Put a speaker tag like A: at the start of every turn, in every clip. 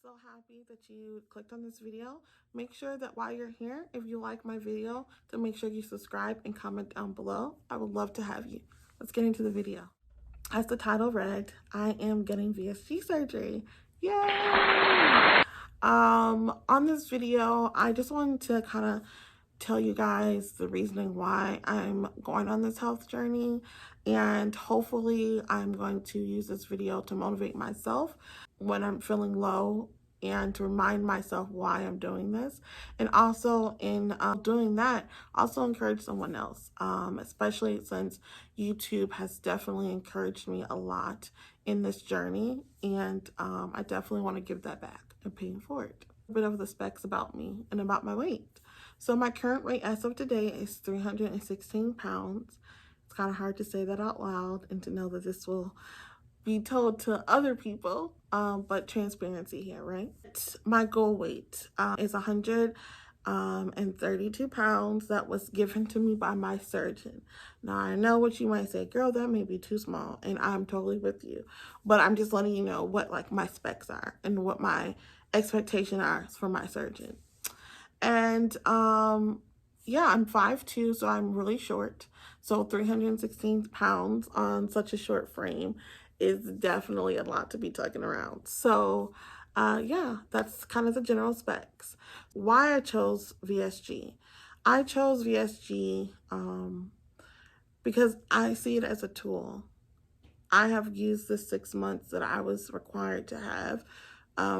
A: so happy that you clicked on this video. Make sure that while you're here, if you like my video, to make sure you subscribe and comment down below. I would love to have you. Let's get into the video. As the title read, I am getting VSG surgery. Yay! On this video, I just wanted to kind of tell you guys the reasoning why I'm going on this health journey, and hopefully I'm going to use this video to motivate myself when I'm feeling low and to remind myself why I'm doing this, and also in doing that, also encourage someone else, especially since YouTube has definitely encouraged me a lot in this journey, and I definitely want to give that back and pay it forward. A bit of the specs about me and about my weight. So my current weight as of today is 316 pounds. It's kind of hard to say that out loud and to know that this will be told to other people, but transparency here, right? My goal weight is 132 pounds that was given to me by my surgeon. Now, I know what you might say, girl, that may be too small, and I'm totally with you, but I'm just letting you know what like my specs are and what my expectations are for my surgeon. And yeah, I'm 5'2", so I'm really short. So 316 pounds on such a short frame is definitely a lot to be tugging around. So yeah, that's kind of the general specs. Why I chose VSG. I chose VSG because I see it as a tool. I have used the 6 months that I was required to have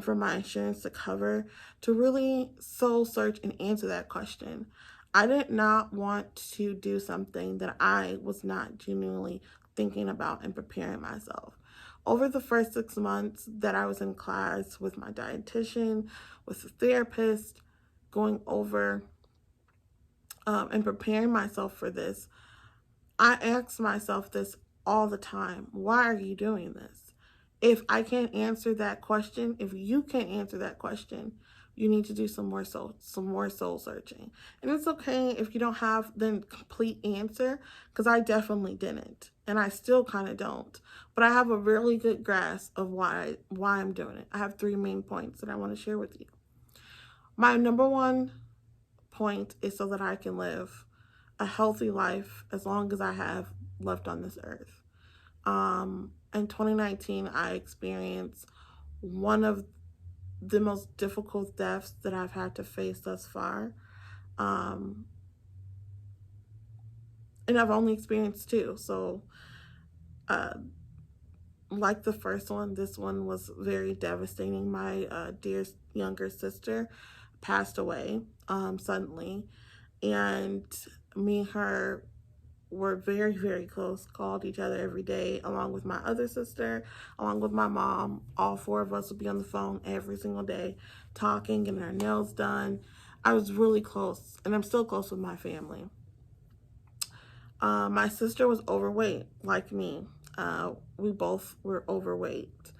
A: for my insurance to cover to really soul search and answer that question. I did not want to do something that I was not genuinely thinking about and preparing myself. Over the first 6 months that I was in class with my dietitian, with the therapist, going over and preparing myself for this, I asked myself this all the time. Why are you doing this? If I can't answer that question, if you can't answer that question, you need to do some more soul searching. And it's okay if you don't have the complete answer, because I definitely didn't, and I still kind of don't. But I have a really good grasp of why I'm doing it. I have 3 main points that I want to share with you. My number one point is so that I can live a healthy life as long as I have left on this earth. In 2019, I experienced one of the most difficult deaths that I've had to face thus far. And I've only experienced 2. So, like the first one, this one was very devastating. My dear younger sister passed away suddenly. And me and her were very, very close, called each other every day, along with my other sister, along with my mom. All 4 of us would be on the phone every single day, talking, getting our nails done. I was really close, and I'm still close with my family. My sister was overweight, like me. We both were overweight.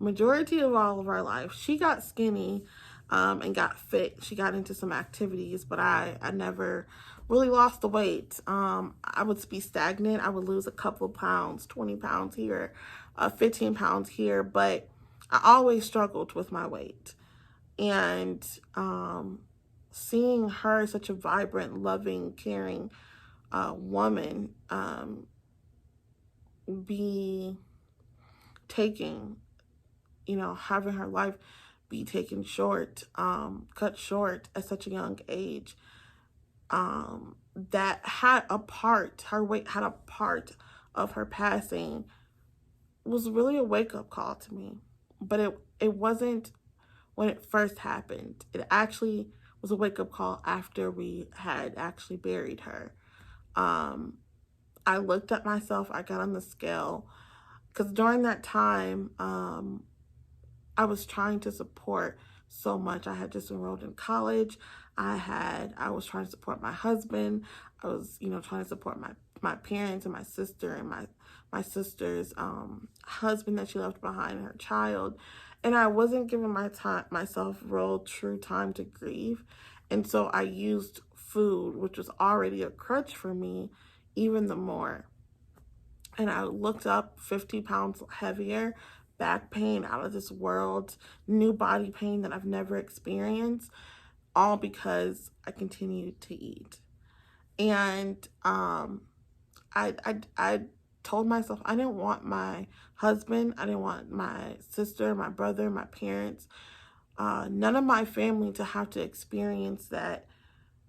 A: Majority of all of our life, she got skinny and got fit. She got into some activities, but I never really lost the weight. I would be stagnant. I would lose a couple of pounds, 20 pounds here, 15 pounds here, but I always struggled with my weight. And seeing her, such a vibrant, loving, caring woman, be taken, having her life be taken short, cut short at such a young age, that had a part, her weight had a part of her passing, was really a wake-up call to me. But it wasn't when it first happened. It actually was a wake-up call after we had actually buried her. I looked at myself, I got on the scale, because during that time, I was trying to support so much. I had just enrolled in college. I was trying to support my husband. I was, trying to support my parents and my sister and my sister's husband that she left behind and her child. And I wasn't giving myself real true time to grieve. And so I used food, which was already a crutch for me, even the more. And I looked up 50 pounds heavier back pain out of this world, new body pain that I've never experienced, all because I continued to eat. And I told myself I didn't want my husband, I didn't want my sister, my brother, my parents, none of my family to have to experience that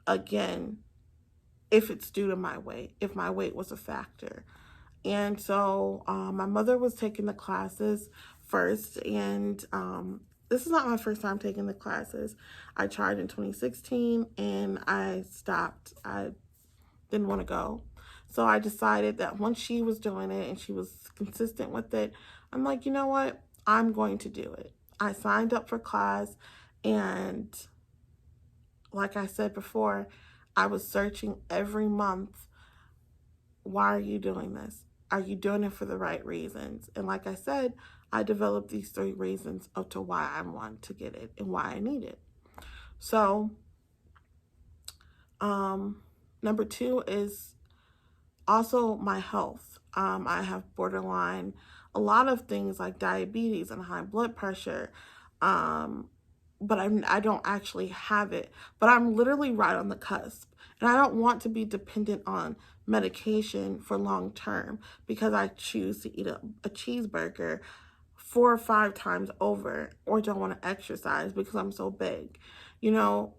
A: again, if it's due to my weight, if my weight was a factor. And so my mother was taking the classes first, and this is not my first time taking the classes. I tried in 2016 and I stopped. I didn't want to go. So I decided that once she was doing it and she was consistent with it, I'm like, you know what? I'm going to do it. I signed up for class, and like I said before, I was searching every month. Why are you doing this? Are you doing it for the right reasons? And like I said, I developed these 3 reasons of to why I want to get it and why I need it. So, number 2 is also my health. I have borderline, a lot of things like diabetes and high blood pressure. But I don't actually have it. But I'm literally right on the cusp. And I don't want to be dependent on medication for long term because I choose to eat a cheeseburger 4 or 5 times over, or don't want to exercise because I'm so big. You know,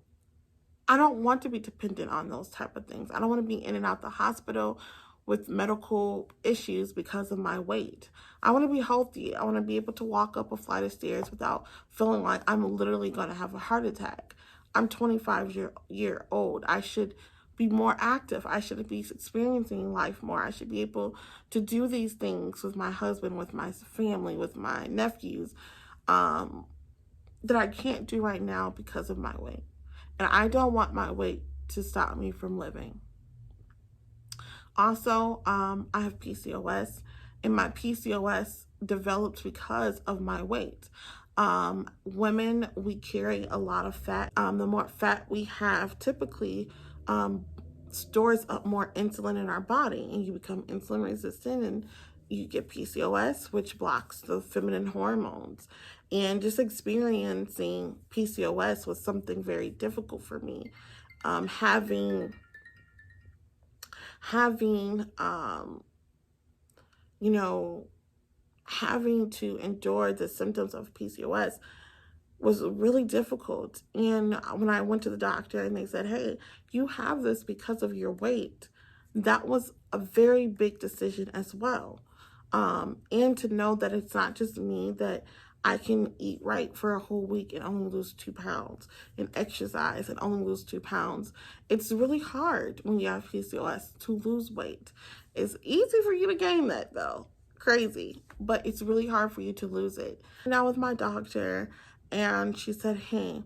A: I don't want to be dependent on those type of things. I don't want to be in and out the hospital with medical issues because of my weight. I want to be healthy. I want to be able to walk up a flight of stairs without feeling like I'm literally going to have a heart attack. I'm 25 year old. I should be more active. I should be experiencing life more. I should be able to do these things with my husband, with my family, with my nephews, that I can't do right now because of my weight. And I don't want my weight to stop me from living. Also, I have PCOS, and my PCOS developed because of my weight. Women, we carry a lot of fat. The more fat we have, typically stores up more insulin in our body, and you become insulin resistant, and you get PCOS, which blocks the feminine hormones. And just experiencing PCOS was something very difficult for me. Having you know, having to endure the symptoms of PCOS was really difficult. And when I went to the doctor and they said, hey, you have this because of your weight, that was a very big decision as well. And to know that it's not just me, that I can eat right for a whole week and only lose 2 pounds, and exercise and only lose 2 pounds. It's really hard when you have PCOS to lose weight. It's easy for you to gain that though. Crazy. But it's really hard for you to lose it. Now with my doctor, and she said, hey,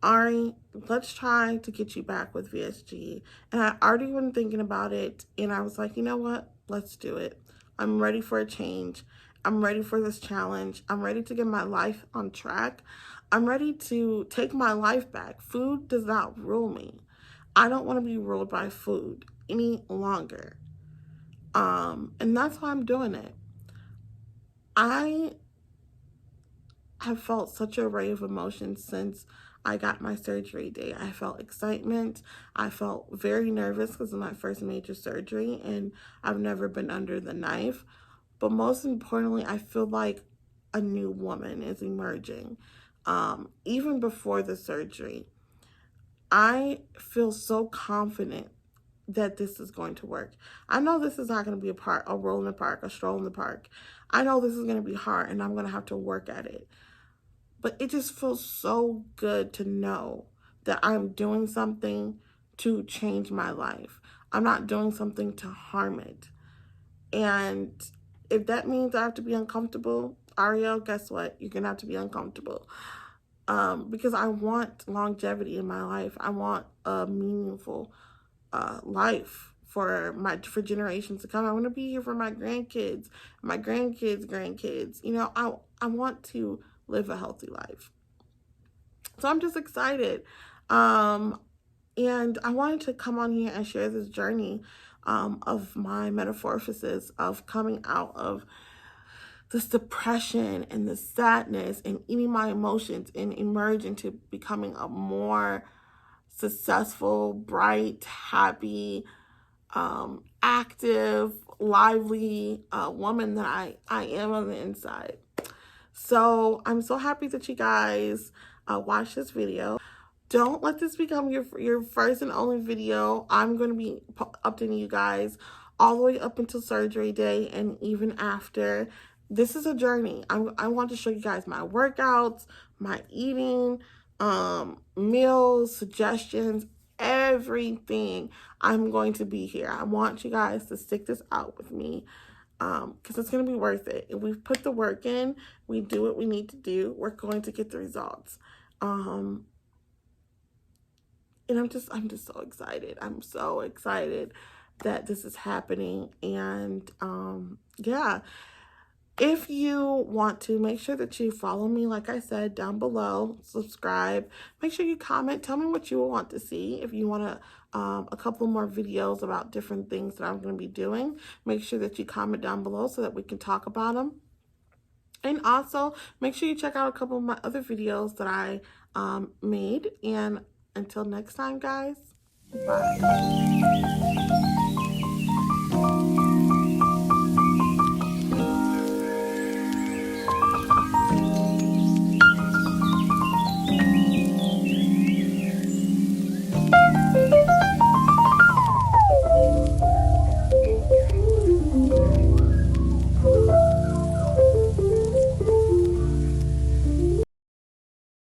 A: Ari, let's try to get you back with VSG. And I already been thinking about it, and I was like, you know what? Let's do it. I'm ready for a change. I'm ready for this challenge. I'm ready to get my life on track. I'm ready to take my life back. Food does not rule me. I don't want to be ruled by food any longer. And that's why I'm doing it. I have felt such a array of emotions since I got my surgery day. I felt excitement. I felt very nervous because of my first major surgery, and I've never been under the knife. But most importantly, I feel like a new woman is emerging. Even before the surgery, I feel so confident that this is going to work. I know this is not going to be a roll in the park, a stroll in the park. I know this is going to be hard, and I'm going to have to work at it. But it just feels so good to know that I'm doing something to change my life. I'm not doing something to harm it. And if that means I have to be uncomfortable, Ariel, guess what? You're going to have to be uncomfortable. Because I want longevity in my life. I want a meaningful life for generations to come. I want to be here for my grandkids, grandkids. You know, I want to live a healthy life. So I'm just excited. And I wanted to come on here and share this journey of my metamorphosis of coming out of this depression and the sadness and eating my emotions and emerge into becoming a more successful, bright, happy, active, lively woman that I am on the inside. So I'm so happy that you guys watched this video. Don't let this become your first and only video. I'm going to be updating you guys all the way up until surgery day and even after. This is a journey. I want to show you guys my workouts, my eating, meals, suggestions, everything. I'm going to be here. I want you guys to stick this out with me because it's going to be worth it. If we put the work in, we do what we need to do, we're going to get the results. And I'm just so excited. I'm so excited that this is happening. And yeah, if you want to, make sure that you follow me, like I said, down below, subscribe. Make sure you comment. Tell me what you want to see. If you want a couple more videos about different things that I'm going to be doing, make sure that you comment down below so that we can talk about them. And also, make sure you check out a couple of my other videos that I made. And until next time, guys, bye.